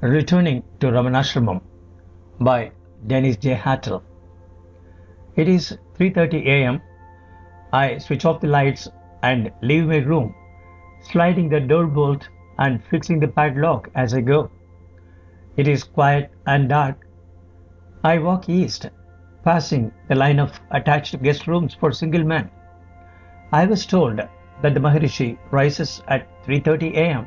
Returning to Ramanasramam by J.Hartel. It is 3:30 a.m. I switch off the lights and leave my room, sliding the door bolt and fixing the padlock as I go. It is quiet and dark. I walk east, passing the line of attached guest rooms for single men. I was told that the Maharishi rises at 3:30 a.m.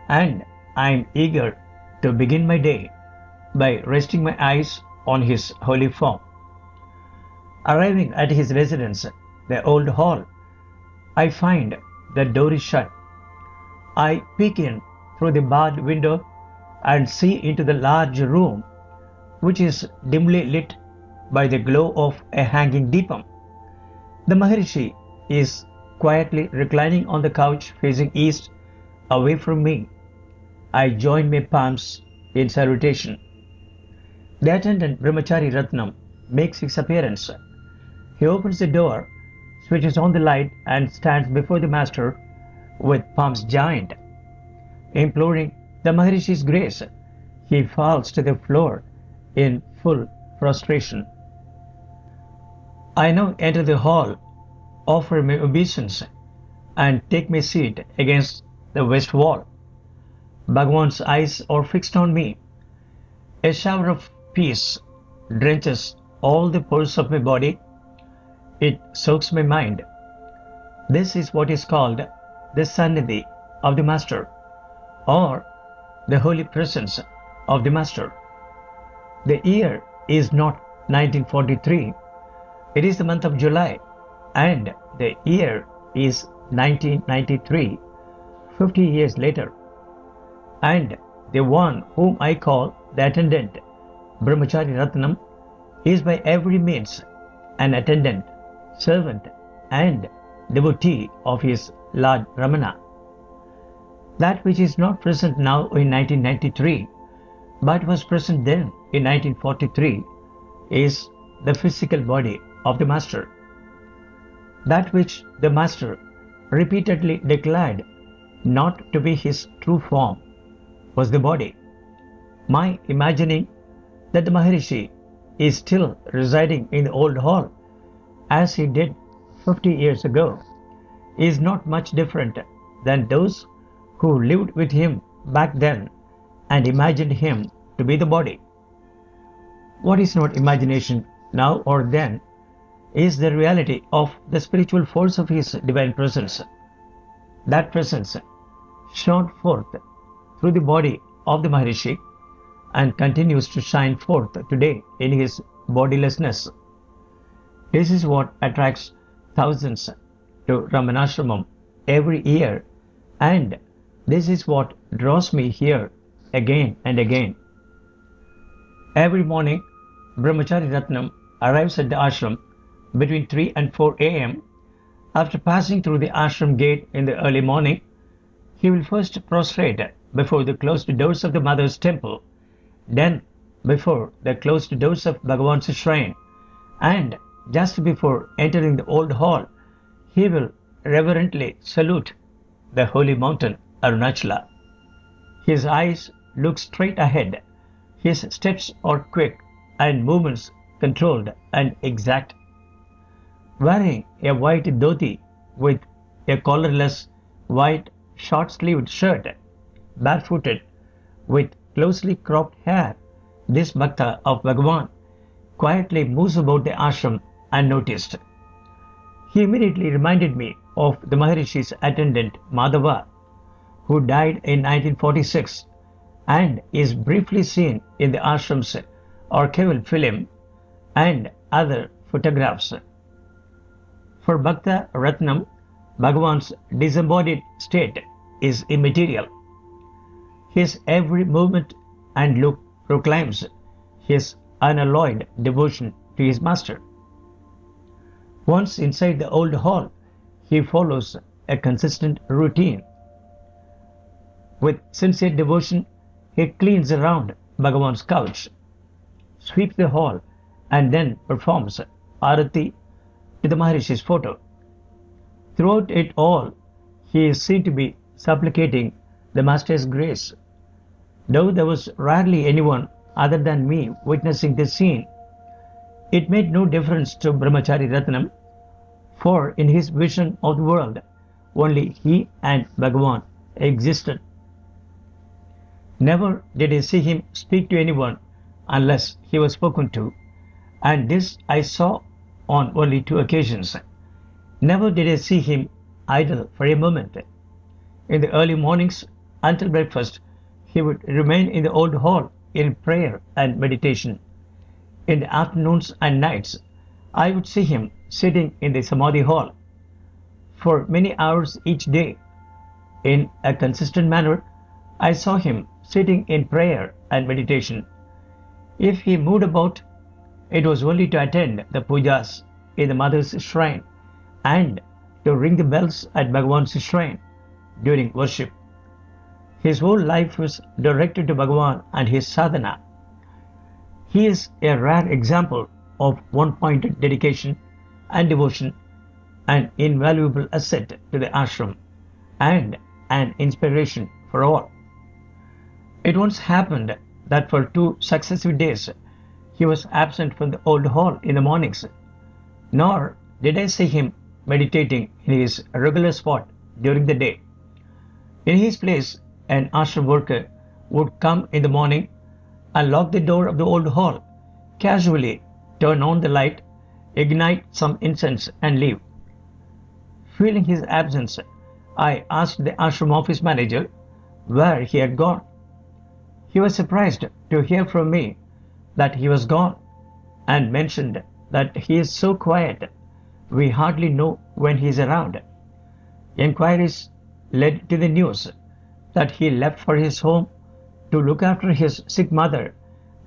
and I am eager to begin my day by resting my eyes on his holy form. Arriving at his residence, the old hall, I find the door is shut. I peek in through the barred window and see into the large room, which is dimly lit by the glow of a hanging deepam. The Maharishi is quietly reclining on the couch facing east, away from me. I join my palms in salutation. The attendant Brahmachari Ratnam makes his appearance. He opens the door, switches on the light and stands before the master with palms joined. Imploring the Maharishi's grace, he falls to the floor in full prostration. I now enter the hall, offer my obeisance and take my seat against the west wall. Bhagavan's eyes are fixed on me. A shower of peace drenches all the pores of my body. It soaks my mind. This is what is called the Sannidhi of the Master, or the Holy Presence of the Master. The year is not 1943. It is the month of July, and the year is 1993, 50 years later. And the one whom I call the attendant, Brahmachari Ratnam, is by every means an attendant, servant and devotee of his Lord Ramana. That which is not present now in 1993, but was present then in 1943, is the physical body of the Master. That which the Master repeatedly declared not to be his true form was the body. My imagining that the Maharishi is still residing in the old hall as he did 50 years ago is not much different than those who lived with him back then and imagined him to be the body. What is not imagination now or then is the reality of the spiritual force of his divine presence. That presence shone forth through the body of the Maharishi and continues to shine forth today in his bodilessness. This is what attracts thousands to Ramanasramam every year, and this is what draws me here again and again. Every morning, Brahmachari Ratnam arrives at the ashram between 3 and 4 a.m. After passing through the ashram gate in the early morning, he will first prostrate before the closed doors of the mother's temple, then before the closed doors of Bhagavan's shrine, and just before entering the old hall, he will reverently salute the holy mountain Arunachala. His eyes look straight ahead. His steps are quick and movements controlled and exact. Wearing a white dhoti with a collarless white short-sleeved shirt, barefooted with closely cropped hair, this Bhakta of Bhagavan quietly moves about the ashram unnoticed. He immediately reminded me of the Maharishi's attendant Madhava, who died in 1946 and is briefly seen in the ashram's archival film and other photographs. For Bhakta Ratnam, Bhagavan's disembodied state is immaterial. His every movement and look proclaims his unalloyed devotion to his Master. Once inside the old hall, he follows a consistent routine. With sincere devotion, he cleans around Bhagavan's couch, sweeps the hall, and then performs arati to the Maharishi's photo. Throughout it all, he is seen to be supplicating the Master's grace. Though there was rarely anyone other than me witnessing this scene, it made no difference to Brahmachari Ratnam, for in his vision of the world, only he and Bhagavan existed. Never did I see him speak to anyone unless he was spoken to, and this I saw on only 2 occasions. Never did I see him idle for a moment. In the early mornings until breakfast, he would remain in the old hall in prayer and meditation. In the afternoons and nights, I would see him sitting in the Samadhi hall for many hours each day. In a consistent manner, I saw him sitting in prayer and meditation. If he moved about, it was only to attend the pujas in the mother's shrine and to ring the bells at Bhagavan's shrine during worship. His whole life was directed to Bhagavan and his sadhana. He is a rare example of one-pointed dedication and devotion, an invaluable asset to the ashram and an inspiration for all. It once happened that for 2 successive days he was absent from the old hall in the mornings, nor did I see him meditating in his regular spot during the day. In his place, an ashram worker would come in the morning, unlock the door of the old hall, casually turn on the light, ignite some incense and leave. Feeling his absence, I asked the ashram office manager where he had gone. He was surprised to hear from me that he was gone and mentioned that he is so quiet we hardly know when he is around. Inquiries led to the news that he left for his home to look after his sick mother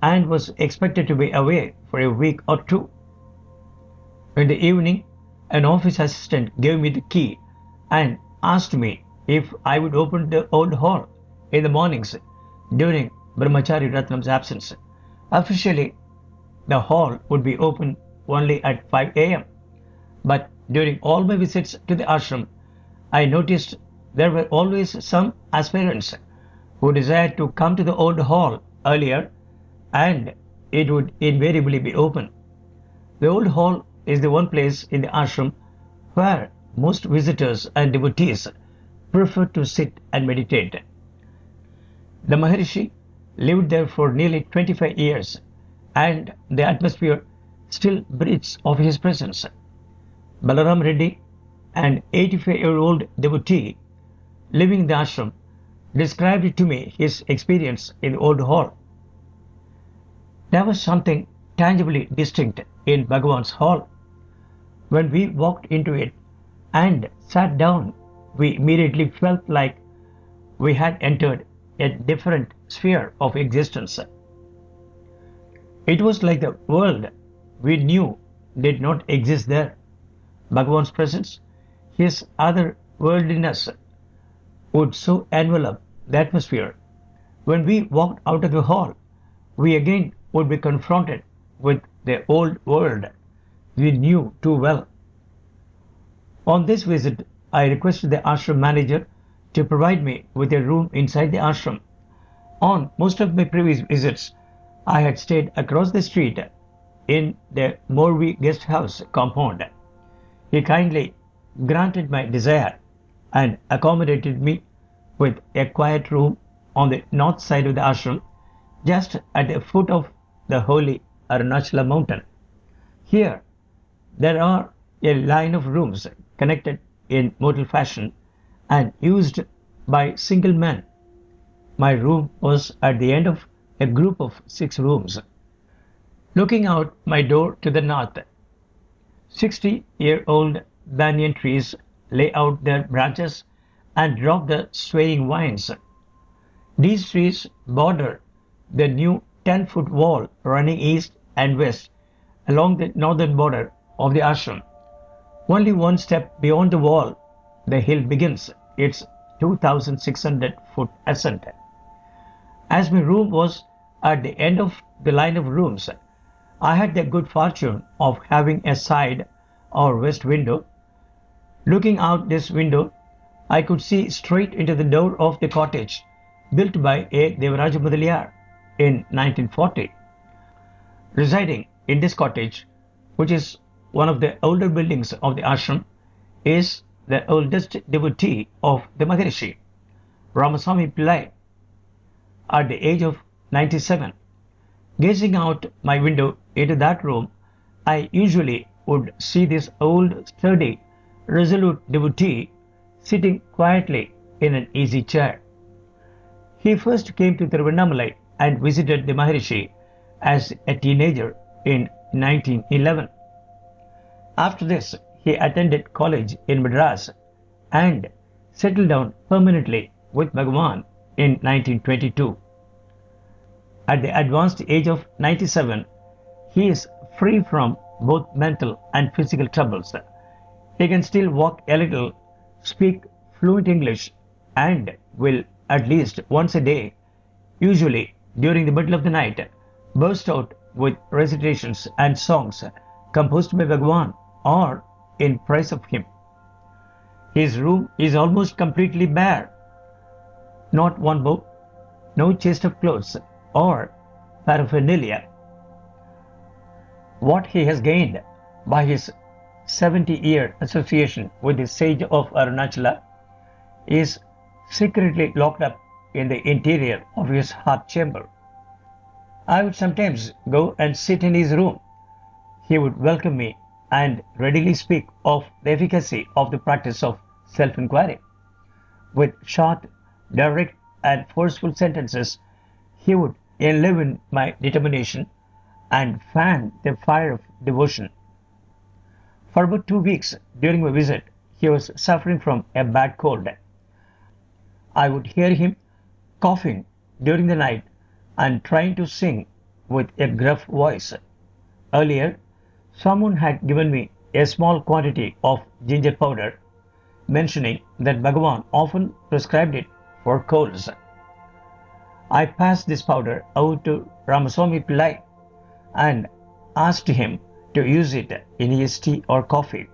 and was expected to be away for a week or 2. In the evening, an office assistant gave me the key and asked me if I would open the old hall in the mornings during Brahmachari Ratnam's absence. Officially, the hall would be open only at 5 a.m. But during all my visits to the ashram, I noticed there were always some aspirants who desired to come to the old hall earlier, and it would invariably be open. The old hall is the one place in the ashram where most visitors and devotees prefer to sit and meditate. The Maharshi lived there for nearly 25 years, and the atmosphere still breathes of his presence. Balaram Reddy, an 85-year-old devotee living in the ashram, described to me his experience in the old hall. There was something tangibly distinct in Bhagavan's hall. When we walked into it and sat down, we immediately felt like we had entered a different sphere of existence. It was like the world we knew did not exist there. Bhagavan's presence, his otherworldliness, would so envelop the atmosphere. When we walked out of the hall, we again would be confronted with the old world we knew too well. On this visit, I requested the ashram manager to provide me with a room inside the ashram. On most of my previous visits, I had stayed across the street in the Morvi guest house compound. He kindly granted my desire and accommodated me with a quiet room on the north side of the ashram, just at the foot of the holy Arunachala mountain. Here, there are a line of rooms connected in modal fashion and used by single men. My room was at the end of a group of 6 rooms. Looking out my door to the north, 60-year-old banyan trees lay out their branches and drop the swaying vines. These trees border the new 10-foot wall running east and west along the northern border of the ashram. Only one step beyond the wall, the hill begins its 2,600-foot ascent. As my room was at the end of the line of rooms, I had the good fortune of having a side or west window. Looking out this window, I could see straight into the door of the cottage built by A. Devaraja Mudaliar in 1940. Residing in this cottage, which is one of the older buildings of the ashram, is the oldest devotee of the Maharishi, Ramaswamy Pillai. At the age of 97, gazing out my window into that room, I usually would see this old, sturdy, resolute devotee sitting quietly in an easy chair. He first came to Tiruvannamalai and visited the Maharishi as a teenager in 1911. After this, he attended college in Madras and settled down permanently with Bhagavan in 1922. At the advanced age of 97, he is free from both mental and physical troubles. He can still walk a little, speak fluent English, and will at least once a day, usually during the middle of the night, burst out with recitations and songs composed by Bhagavan or in praise of him. His room is almost completely bare. Not one book, no chest of clothes or paraphernalia. What he has gained by his 70-year association with the sage of Arunachala is secretly locked up in the interior of his heart chamber. I would sometimes go and sit in his room. He would welcome me and readily speak of the efficacy of the practice of self-inquiry. With short, direct, and forceful sentences, he would enliven my determination and fan the fire of devotion. For about 2 weeks during my visit, he was suffering from a bad cold. I would hear him coughing during the night and trying to sing with a gruff voice. Earlier, someone had given me a small quantity of ginger powder, mentioning that Bhagavan often prescribed it for colds. I passed this powder out to Ramaswamy Pillai and asked him to use it in his tea or coffee.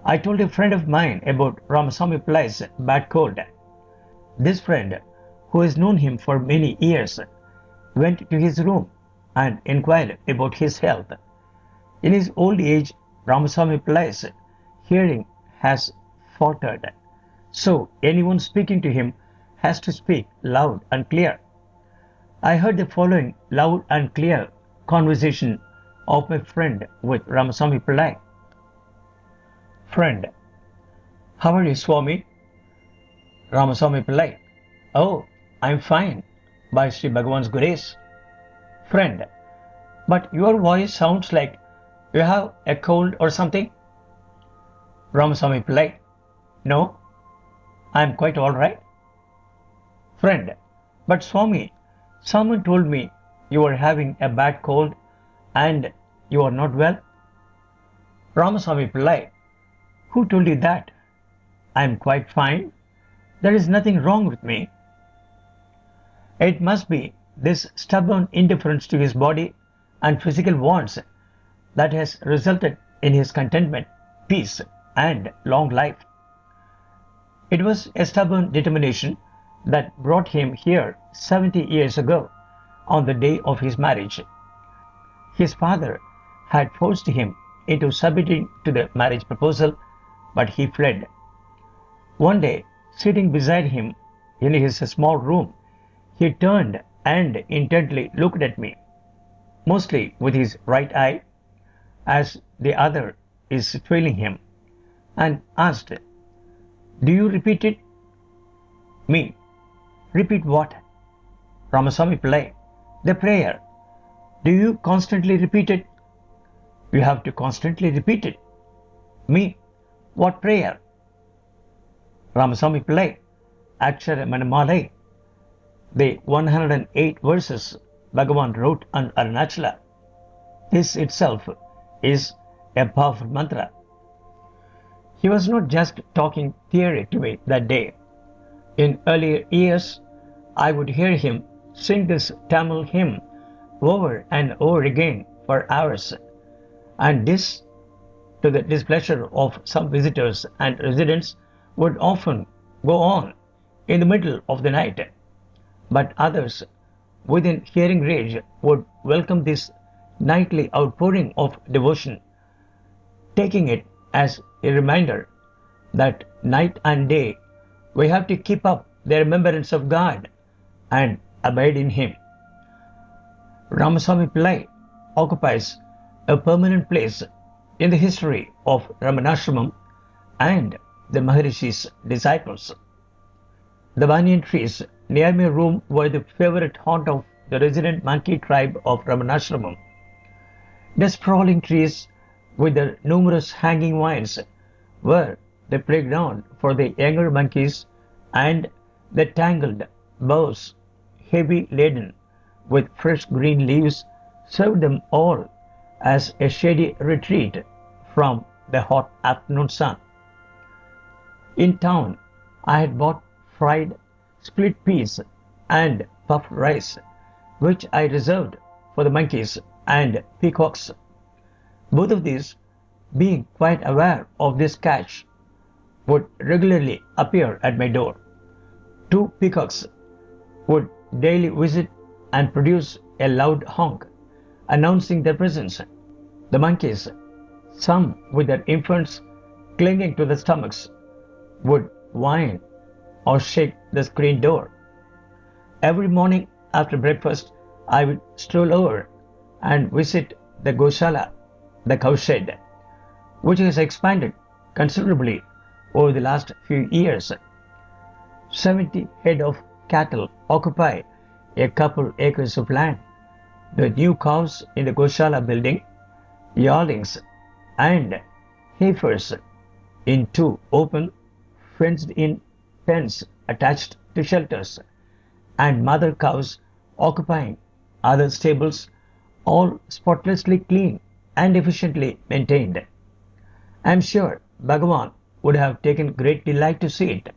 I told a friend of mine about Ramaswamy Pillai's bad cold. This friend, who has known him for many years, went to his room and inquired about his health. In his old age, Ramaswamy Pillai's hearing has faltered, so anyone speaking to him has to speak loud and clear. I heard the following loud and clear conversation of my friend with Ramaswamy Pillai. Friend: how are you, Swami? Ramaswamy Pillai: oh, I'm fine, by Sri Bhagavan's grace. Friend: but your voice sounds like you have a cold or something. Ramaswamy Pillai: no, I'm quite all right. Friend: but Swami, someone told me you are having a bad cold and you are not well. Ramaswamy Pillai: who told you that? I am quite fine. There is nothing wrong with me. It must be this stubborn indifference to his body and physical wants that has resulted in his contentment, peace, and long life. It was a stubborn determination that brought him here 70 years ago on the day of his marriage. His father had forced him into submitting to the marriage proposal, but he fled. One day, sitting beside him in his small room, he turned and intently looked at me, mostly with his right eye, as the other is trailing him, and asked, do you repeat it? Me: repeat what? Ramaswamy Pillai: the prayer. Do you constantly repeat it? You have to constantly repeat it. Me: what prayer? Ramaswamy Pillai: Akshara Manamalai, the 108 verses Bhagavan wrote on Arunachala. This itself is a powerful mantra. He was not just talking theory to me that day. In earlier years, I would hear him sing this Tamil hymn over and over again for hours, and this, to the displeasure of some visitors and residents, would often go on in the middle of the night. but others within hearing range would welcome this nightly outpouring of devotion, taking it as a reminder that night and day we have to keep up the remembrance of God and abide in Him. Ramaswami Pillai occupies a permanent place in the history of Ramanasramam and the Maharishi's disciples. The banyan trees near my room were the favorite haunt of the resident monkey tribe of Ramanasramam. The sprawling trees with their numerous hanging vines were the playground for the younger monkeys, and the tangled boughs, heavy laden with fresh green leaves, served them all as a shady retreat from the hot afternoon sun. In town, I had bought fried split peas and puffed rice, which I reserved for the monkeys and peacocks. Both of these, being quite aware of this catch, would regularly appear at my door. Two peacocks would daily visit and produce a loud honk, announcing their presence. The monkeys, some with their infants clinging to their stomachs, would whine or shake the screen door. Every morning after breakfast, I would stroll over and visit the Goshala, the cowshed, which has expanded considerably over the last few years. 70 head of cattle occupy a couple acres of land. The new cows in the Goshala building, yearlings and heifers in two open, fenced-in pens attached to shelters, and mother cows occupying other stables, all spotlessly clean and efficiently maintained. I am sure Bhagavan would have taken great delight to see it.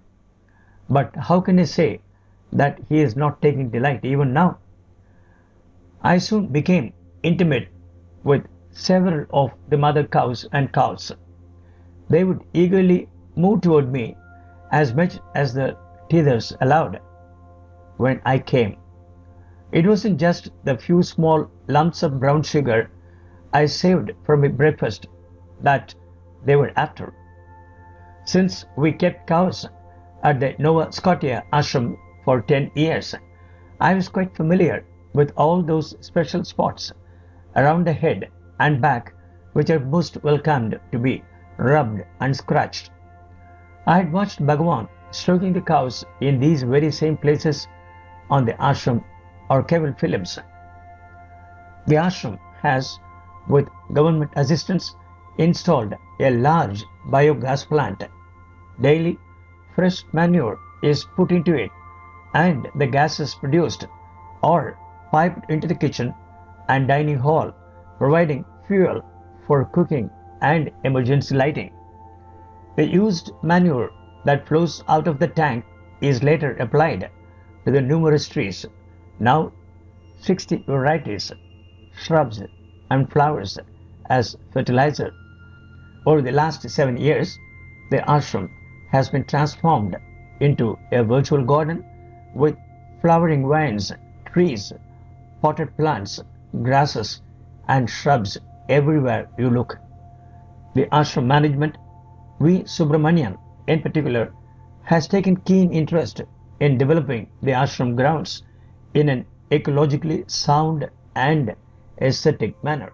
But how can I say that he is not taking delight even now? I soon became intimate with several of the mother cows and calves. They would eagerly move toward me as much as the tethers allowed. When I came, it wasn't just the few small lumps of brown sugar I saved from my breakfast that they were after. Since we kept cows at the Nova Scotia Ashram for 10 years, I was quite familiar with all those special spots around the head and back which are most welcomed to be rubbed and scratched. I had watched Bhagavan stroking the cows in these very same places on the ashram or cable films. The ashram has, with government assistance, installed a large biogas plant. Daily, fresh manure is put into it and the gas is produced or piped into the kitchen and dining hall, providing fuel for cooking and emergency lighting. The used manure that flows out of the tank is later applied to the numerous trees, now 60 varieties, shrubs and flowers, as fertilizer. Over the last 7 years, the ashram has been transformed into a virtual garden with flowering vines, trees, potted plants, grasses and shrubs everywhere you look. The ashram management, V. Subramanian in particular, has taken keen interest in developing the ashram grounds in an ecologically sound and aesthetic manner.